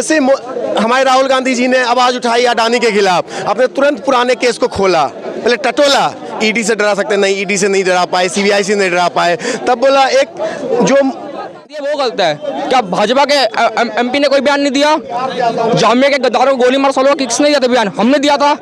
जैसे हमारे राहुल गांधी जी ने आवाज़ उठाई अडानी के खिलाफ, आपने तुरंत पुराने केस को खोला, पहले टटोला, ईडी से डरा सकते नहीं, ईडी से नहीं डरा पाए, सीबीआई से नहीं डरा पाए, तब बोला एक जो ये वो गलत है। क्या भाजपा के एमपी ने कोई बयान नहीं दिया? जामिया के गद्दारों को गोली मार सालों किसने दिया था बयान? हमने दिया था,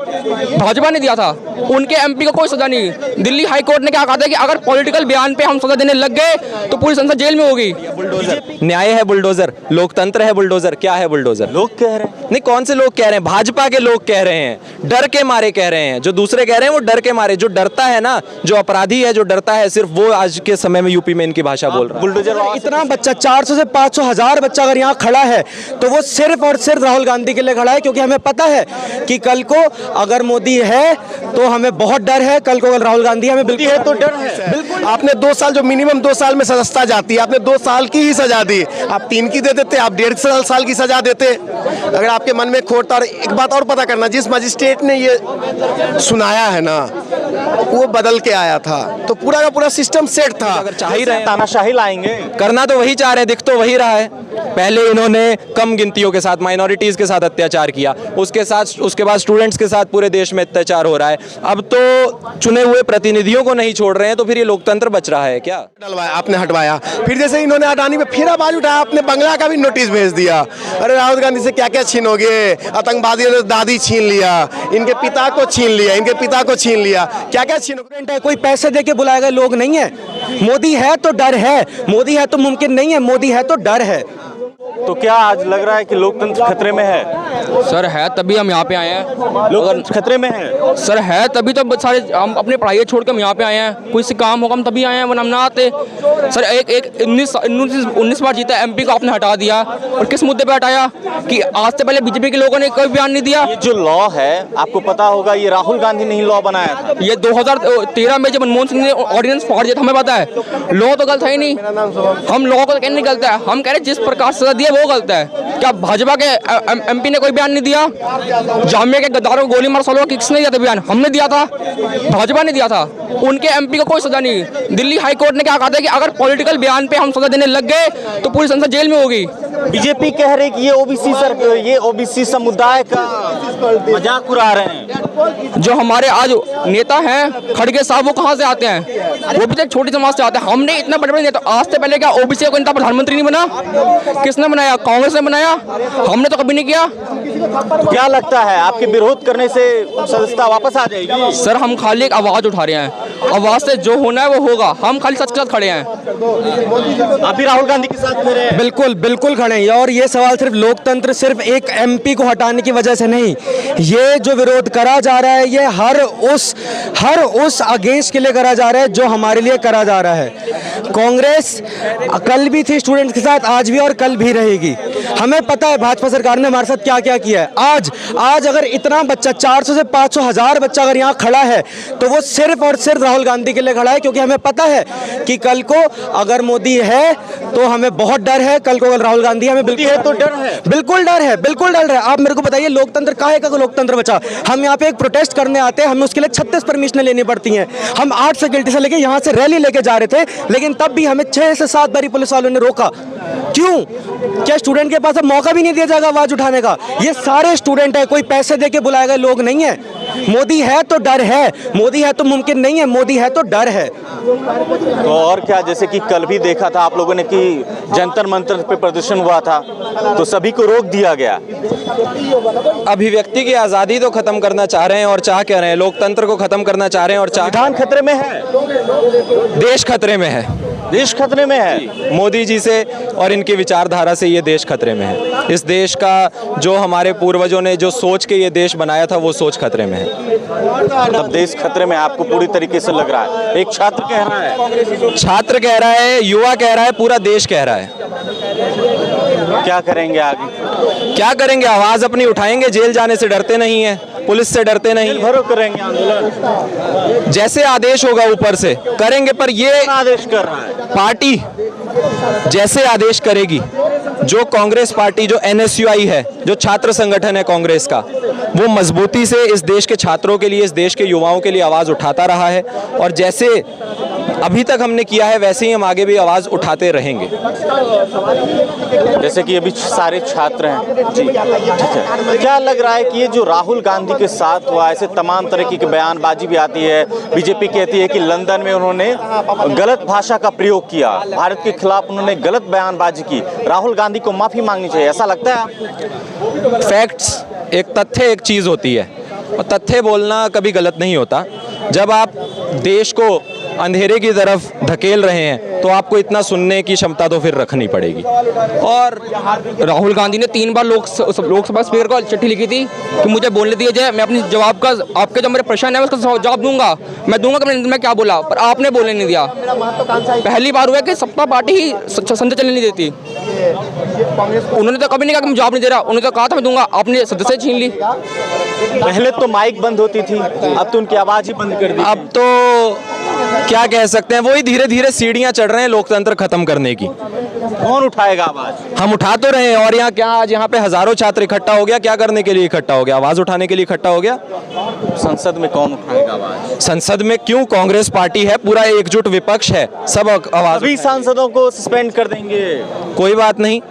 भाजपा ने दिया था। उनके एमपी को कोई सजा नहीं। दिल्ली हाई कोर्ट ने क्या कहा था कि अगर पॉलिटिकल बयान पे हम सजा देने लग गए तो पूरी संसद जेल में होगी। बुलडोजर न्याय है, बुलडोजर लोकतंत्र है, बुलडोजर क्या है? बुलडोजर लोग कह रहे हैं, नहीं कौन से लोग कह रहे हैं? भाजपा के लोग कह रहे हैं, डर के मारे कह रहे हैं। जो दूसरे कह रहे हैं वो डर के मारे, जो डरता है ना, जो अपराधी है, जो डरता है, सिर्फ वो आज के समय में यूपी में इनकी भाषा बोल रहा है। बुलडोजर इतना बच्चा 400 से 500 हजार बच्चा अगर यहाँ खड़ा है तो वो सिर्फ और सिर्फ राहुल गांधी के लिए खड़ा है, क्योंकि हमें पता है कि कल को अगर मोदी है तो हमें बहुत डर है, कल को अगर राहुल गांधी हमें बिल्कुल है तो डर है। बिल्कुल, आपने 2 साल, जो मिनिमम 2 साल में सजा जाती है, आपने 2 साल की ही सजा दी। आप 3 की दे देते, आप 1.5 साल की सजा देते अगर आपके मन में खोट। और एक बात और पता करना, जिस मजिस्ट्रेट ने ये सुनाया है ना, वो बदल के आया था, तो पूरा का पूरा सिस्टम सेट था। अगर चाह ही रहे तानाशाही लाएंगे, करना तो वही चाह रहे हैं, दिख तो वही रहा है। पहले इन्होंने कम गिनतियों के साथ, माइनॉरिटीज के साथ अत्याचार किया, उसके बाद स्टूडेंट्स के साथ पूरे देश में अत्याचार हो रहा है। अब तो चुने हुए प्रतिनिधियों को नहीं छोड़ रहे हैं, तो फिर ये लोकतंत्र बच रहा है क्या? डलवाया आपने, हटवाया। फिर जैसे इन्होंने अडानी पे फिर आवाज उठाया, आपने बंगला का भी नोटिस भेज दिया। अरे राहुल गांधी से क्या क्या छीनोगे? आतंकवादियों ने दादी छीन लिया, इनके पिता को छीन लिया, इनके पिता को छीन लिया, क्या क्या छीनोगे? कोई पैसे दे के बुलाए गए लोग नहीं है। मोदी है तो डर है, मोदी है तो मुमकिन नहीं है, मोदी है तो डर है। तो क्या आज लग रहा है कि लोकतंत्र खतरे में है? सर है तभी हम यहाँ पे आए हैं। लोकतंत्र खतरे में है सर है तभी तो सारे हम अपनी पढ़ाई छोड़ के हम यहाँ पे आए हैं। कोई से काम होगा हम तभी आए हैं, वरना हम ना आते। सर एक 19 बार जीता एमपी को आपने हटा दिया, और किस मुद्दे पे हटाया? कि आज से पहले बीजेपी के लोगों ने कोई बयान नहीं दिया। ये जो लॉ है, आपको पता होगा, ये राहुल गांधी ने ही लॉ बनाया था। ये 2013 में जब मनमोहन सिंह ने ऑर्डिनेंस फाड़ दिया था, हमें पता है। लॉ तो गलत है ही नहीं, हम लॉ को कहने नहीं गलत है, हम कह रहे जिस प्रकार सजा दिया वो गलत है। क्या भाजपा के एमपी ने कोई बयान नहीं दिया? जामिया के गद्दारों को गोली मार सालों किसने दिया था बयान? हमने दिया था, भाजपा ने दिया था। उनके एमपी को कोई सजा नहीं। दिल्ली हाई कोर्ट ने क्या कहा था कि अगर पॉलिटिकल बयान पे हम सजा देने लग गए तो पूरी संसद जेल में होगी। बीजेपी कह रही कि ये ओबीसी समुदाय का मजाक उड़ा रहे हैं। जो हमारे आज नेता हैं खड़गे साहब, वो कहाँ से आते हैं? वो भी तो एक छोटी समाज से आते हैं। हमने इतना बड़े बड़े नेता, आज से पहले क्या ओबीसी का नेता प्रधानमंत्री नहीं बना? किसने बनाया? कांग्रेस ने बनाया, हमने तो कभी नहीं किया। क्या लगता है आपके विरोध करने से सदस्यता वापस आ जाएगी? सर हम खाली एक आवाज उठा रहे हैं, आवाज से जो होना है वो होगा। हम खाली सच के साथ खड़े हैं। आप भी राहुल गांधी के साथ खड़े हैं? बिल्कुल बिल्कुल खड़े हैं। और ये सवाल सिर्फ लोकतंत्र, सिर्फ एक एमपी को हटाने की वजह से नहीं, ये जो विरोध करा जा रहा है, ये हर उस अगेंस्ट के लिए करा जा रहा है जो हमारे लिए करा जा रहा है। कांग्रेस कल भी थी स्टूडेंट्स के साथ, आज भी और कल भी रहेगी। हमें पता है भाजपा सरकार ने हमारे साथ क्या क्या किया है। आज अगर इतना बच्चा 400 से 500 हजार बच्चा अगर यहाँ खड़ा है तो वो सिर्फ और सिर्फ राहुल गांधी के लिए खड़ा है, क्योंकि हमें पता है कि कल को अगर मोदी है तो हमें बहुत डर है, कल को अगर राहुल गांधी हमें बिल्कुल है तो डर है, बिल्कुल डर है, बिल्कुल डर है। आप मेरे को बताइए लोकतंत्र काहे का लोकतंत्र बचा? हम यहाँ पे एक प्रोटेस्ट करने आते हैं, हमें उसके लिए 36 परमिशन लेनी पड़ती हैं। हम 8 फैकल्टी से लेके यहाँ से रैली लेके जा रहे थे, लेकिन तब भी हमें 6 से 7 बारी पुलिस वालों ने रोका। क्यों? क्या स्टूडेंट के पास अब मौका भी नहीं दिया जाएगा आवाज उठाने का? ये सारे स्टूडेंट है, कोई पैसे दे के बुलाए गए लोग नहीं है। मोदी है तो डर है, मोदी है तो मुमकिन नहीं है, मोदी है तो डर है। तो और क्या, जैसे कि कल भी देखा था आप लोगों ने कि जंतर मंतर पे प्रदर्शन हुआ था, तो सभी को रोक दिया गया। अभिव्यक्ति की आज़ादी तो खत्म करना चाह रहे हैं, और चाह क्या रहे हैं? लोकतंत्र को खत्म करना चाह रहे हैं, और संविधान खतरे में है, देश खतरे में है, देश खतरे में है। मोदी जी से और इनकी विचारधारा से ये देश खतरे में है। इस देश का जो हमारे पूर्वजों ने जो सोच के ये देश बनाया था, वो सोच खतरे में है। मतलब देश खतरे में आपको पूरी तरीके से लग रहा है? एक छात्र कह रहा है, छात्र कह रहा है, युवा कह रहा है, पूरा देश कह रहा है। क्या करेंगे आगे? क्या करेंगे? आवाज अपनी उठाएंगे, जेल जाने से डरते नहीं है, पुलिस से डरते नहीं, भरो करेंगे आंदोलन, जैसे आदेश होगा ऊपर से करेंगे। पर ये आदेश कर रहा है पार्टी, जैसे आदेश करेगी, जो कांग्रेस पार्टी, जो NSUI है, जो छात्र संगठन है कांग्रेस का, वो मजबूती से इस देश के छात्रों के लिए, इस देश के युवाओं के लिए आवाज उठाता रहा है। और जैसे अभी तक हमने किया है वैसे ही हम आगे भी आवाज़ उठाते रहेंगे। जैसे कि अभी सारे छात्र हैं जी, ठीक है, क्या लग रहा है कि ये जो राहुल गांधी के साथ हुआ, ऐसे तमाम तरह की बयानबाजी भी आती है, बीजेपी कहती है कि लंदन में उन्होंने गलत भाषा का प्रयोग किया, भारत के खिलाफ उन्होंने गलत बयानबाजी की, राहुल गांधी को माफी मांगनी चाहिए, ऐसा लगता है आपको? फैक्ट्स, एक तथ्य एक चीज़ होती है और तथ्य बोलना कभी गलत नहीं होता। जब आप देश को अंधेरे की तरफ धकेल रहे हैं तो आपको इतना सुनने की क्षमता तो फिर रखनी पड़ेगी। और राहुल गांधी ने 3 बार लोकसभा स्पीकर को चिट्ठी लिखी थी कि मुझे बोलने दिया जाए, मैं अपनी जवाब का, आपके जो मेरे प्रश्न है उसका जवाब दूंगा, मैं दूंगा कि मैं क्या बोला, पर आपने बोलने नहीं दिया। पहली बार हुआ कि सत्ता पार्टी ही संसद चलने नहीं देती। उन्होंने तो कभी नहीं कहा कि मैं जवाब नहीं दे रहा, उन्होंने तो कहा था मैं दूंगा, आपने सदस्य छीन ली। पहले तो माइक बंद होती थी, अब तो उनकी आवाज ही बंद कर दी। अब तो क्या कह सकते हैं, वही धीरे धीरे सीढ़ियां चढ़ रहे हैं लोकतंत्र खत्म करने की। कौन उठाएगा आवाज? हम उठा तो रहे हैं। और यहाँ क्या आज यहाँ पे हजारों छात्र इकट्ठा हो गया, क्या करने के लिए इकट्ठा हो गया? आवाज उठाने के लिए इकट्ठा हो गया। संसद में कौन उठाएगा आवाज? संसद में क्यों, कांग्रेस पार्टी है, पूरा एकजुट विपक्ष है, सब आवाज। सभी सांसदों को सस्पेंड कर देंगे। कोई बात नहीं,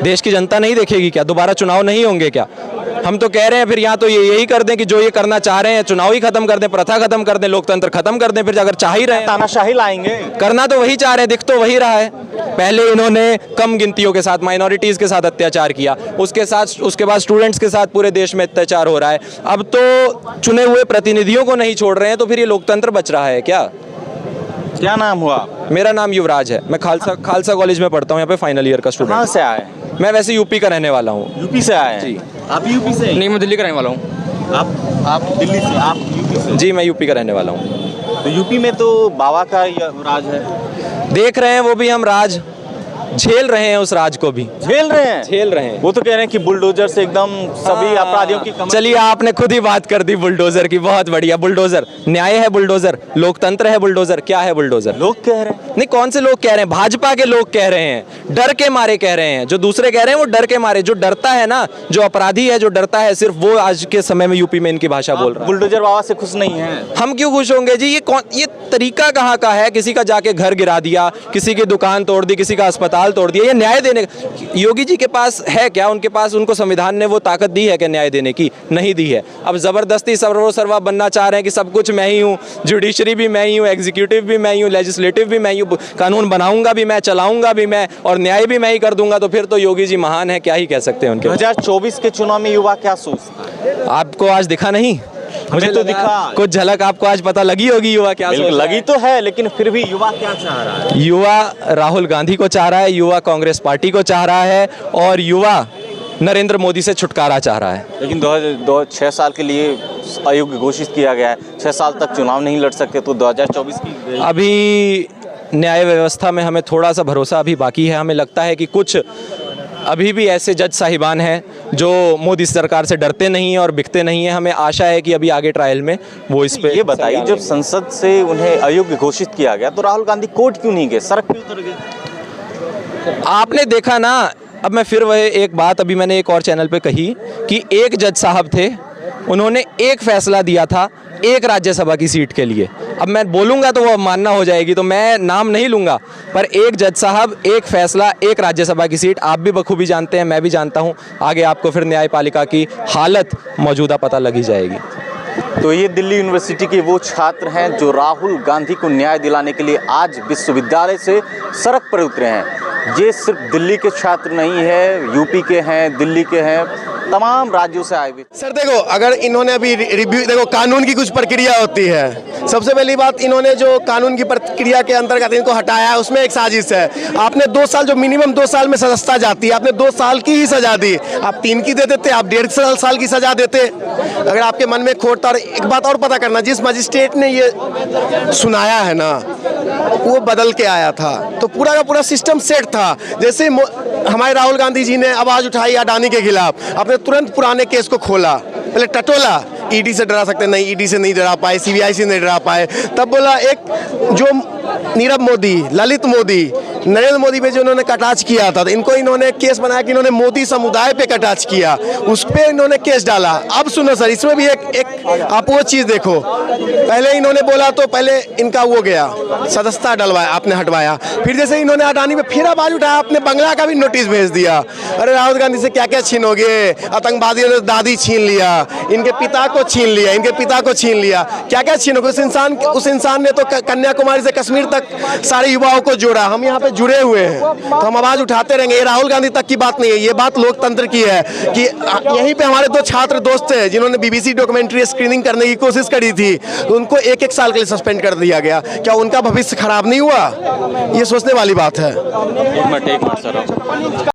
देश की जनता नहीं देखेगी क्या? दोबारा चुनाव नहीं होंगे क्या? हम तो कह रहे हैं फिर यहाँ तो यही कर दें कि जो ये करना चाह रहे हैं, चुनाव ही खत्म कर दें, प्रथा खत्म कर दें, लोकतंत्र खत्म कर दें। फिर अगर चाह ही रहे हैं, तानाशाही लाएंगे, करना तो वही चाह रहे हैं, दिख तो वही रहा है। पहले इन्होंने कम गिनतियों के साथ, माइनॉरिटीज के साथ अत्याचार किया, उसके बाद स्टूडेंट्स के साथ पूरे देश में अत्याचार हो रहा है। अब तो चुने हुए प्रतिनिधियों को नहीं छोड़ रहे हैं, तो फिर ये लोकतंत्र बच रहा है क्या? क्या नाम हुआ? मेरा नाम युवराज है, मैं खालसा कॉलेज में पढ़ता हूँ, यहाँ पे फाइनल ईयर का स्टूडेंट। कहाँ से आए? मैं वैसे यूपी का रहने वाला हूँ। यूपी से आए जी? आप यूपी से? नहीं, मैं दिल्ली का रहने वाला हूँ। आप दिल्ली से? आप यूपी से? जी, मैं यूपी का रहने वाला हूँ। तो यूपी में तो बाबा का राज है, देख रहे हैं वो भी हम राज झेल रहे हैं, उस राज को भी झेल रहे हैं। वो तो कह रहे हैं कि बुलडोजर से एकदम सभी अपराधियों की कमर। चलिए, आपने खुद ही बात कर दी बुलडोजर की, बहुत बढ़िया। बुलडोजर न्याय है, बुलडोजर लोकतंत्र है, बुलडोजर क्या है? बुलडोजर लोग कह रहे हैं। नहीं, कौन से लोग कह रहे हैं? भाजपा के लोग कह रहे हैं, डर के मारे कह रहे हैं। जो दूसरे कह रहे हैं वो डर के मारे। जो डरता है ना, जो अपराधी है, जो डरता है, सिर्फ वो आज के समय में यूपी में इनकी भाषा बोल रहा है। बुलडोजर बाबा से खुश नहीं है? हम क्यों खुश होंगे जी? ये तरीका कहाँ का है? किसी का जाके घर गिरा दिया, किसी की दुकान तोड़ दी, किसी का अस्पताल तोड़ दिया, ये न्याय देने का? योगी जी के पास है क्या? उनके पास, उनको संविधान ने वो ताकत दी है कि न्याय देने की? नहीं दी है। अब जबरदस्ती सर्वोसर्वा बनना चाह रहे हैं कि सब कुछ मैं ही हूँ, जुडिशरी भी मैं ही हूँ, एग्जीक्यूटिव भी मैं ही हूँ, लेजिस्लेटिव भी मैं ही हूँ, कानून बनाऊंगा भी मैं, चलाऊंगा भी मैं, और न्याय भी मैं ही कर दूंगा। तो फिर तो योगी जी महान है, क्या ही कह सकते हैं उनके। 2024 के चुनाव में युवा क्या सोचता है? आपको आज दिखा नहीं? मुझे तो दिखा, कुछ झलक आपको आज पता लगी होगी युवा क्या सोच रहा है। लगी तो है, लेकिन फिर भी युवा क्या चाह रहा है? युवा राहुल गांधी को चाह रहा है, युवा कांग्रेस पार्टी को चाह रहा है, और युवा नरेंद्र मोदी से छुटकारा चाह रहा है। लेकिन 6 साल के लिए अयोग्य घोषित किया गया है, 6 साल तक चुनाव नहीं लड़ सकते, तो 2024 की अभी न्याय व्यवस्था में हमें थोड़ा सा भरोसा अभी बाकी है। हमें लगता है कि कुछ अभी भी ऐसे जज साहिबान हैं जो मोदी सरकार से डरते नहीं हैं और बिकते नहीं हैं। हमें आशा है कि अभी आगे ट्रायल में वो इस पे। ये बताइए, जब संसद से उन्हें अयोग्य घोषित किया गया तो राहुल गांधी कोर्ट क्यों नहीं गए, सड़क पे उतर गए? आपने देखा ना। अब मैं फिर वह एक बात अभी मैंने एक और चैनल पे कही कि एक जज साहब थे, उन्होंने एक फैसला दिया था एक राज्यसभा की सीट के लिए। अब मैं बोलूँगा तो वो मानना हो जाएगी, तो मैं नाम नहीं लूँगा, पर एक जज साहब, एक फैसला, एक राज्यसभा की सीट। आप भी बखूबी जानते हैं, मैं भी जानता हूँ। आगे आपको फिर न्यायपालिका की हालत मौजूदा पता लगी जाएगी। तो ये दिल्ली यूनिवर्सिटी के वो छात्र हैं जो राहुल गांधी को न्याय दिलाने के लिए आज विश्वविद्यालय से सड़क पर उतरे हैं। ये सिर्फ दिल्ली के छात्र नहीं है, यूपी के हैं, दिल्ली के हैं, तमाम राज्यों से आए हुए। सर देखो, अगर इन्होंने अभी रिव्यू, देखो कानून की कुछ प्रक्रिया होती है। सबसे पहली बात, इन्होंने जो कानून की प्रक्रिया के अंतर्गत इनको हटाया है, उसमें एक साजिश है। आपने 2 साल, जो मिनिमम 2 साल में सजा जाती है, आपने 2 साल की ही सजा दी। आप 3 की दे देते, आप 1.5 साल की सजा देते अगर आपके मन में खोट था। और एक बात और पता करना, जिस मजिस्ट्रेट ने ये सुनाया है ना, वो बदल के आया था, तो पूरा का पूरा सिस्टम सेट था। जैसे हमारे राहुल गांधी जी ने आवाज उठाई अडानी के खिलाफ, आपने तुरंत पुराने केस को खोला, पहले टटोला, ईडी से डरा सकते नहीं, ईडी से नहीं डरा पाए, सीबीआई से नहीं डरा पाए, तब बोला एक जो नीरव मोदी, ललित मोदी, नरेंद्र मोदी पे जो उन्होंने कटाक्ष किया था, तो इनको इन्होंने केस बनाया कि इन्होंने मोदी समुदाय पे कटाक्ष किया, उस पे इन्होंने केस डाला। अब सुनो सर, इसमें भी एक आप वो चीज़ देखो, पहले इन्होंने बोला तो पहले इनका वो गया सदस्यता डलवाया, आपने हटवाया, फिर जैसे इन्होंने हटाने पे फिर आवाज उठाया, आपने बंगला का भी नोटिस भेज दिया। अरे राहुल गांधी से क्या क्या छीनोगे, आतंकवादियों ने दादी छीन लिया, इनके पिता को छीन लिया, इनके पिता को छीन लिया, क्या क्या छीनोगे। उस इंसान ने तो कन्याकुमारी से कश्मीर तक सारे युवाओं को जोड़ा, हम यहाँ पे जुड़े हुए हैं, तो हम आवाज उठाते रहेंगे। ये राहुल गांधी तक की बात नहीं है, ये बात लोकतंत्र की है कि यहीं पे हमारे दो छात्र दोस्त थे जिन्होंने बीबीसी डॉक्यूमेंट्री स्क्रीनिंग करने की कोशिश करी थी, तो उनको 1-1 साल के लिए सस्पेंड कर दिया गया। क्या उनका भविष्य खराब नहीं हुआ? ये सोचने वाली बात है। एक मिनट सर।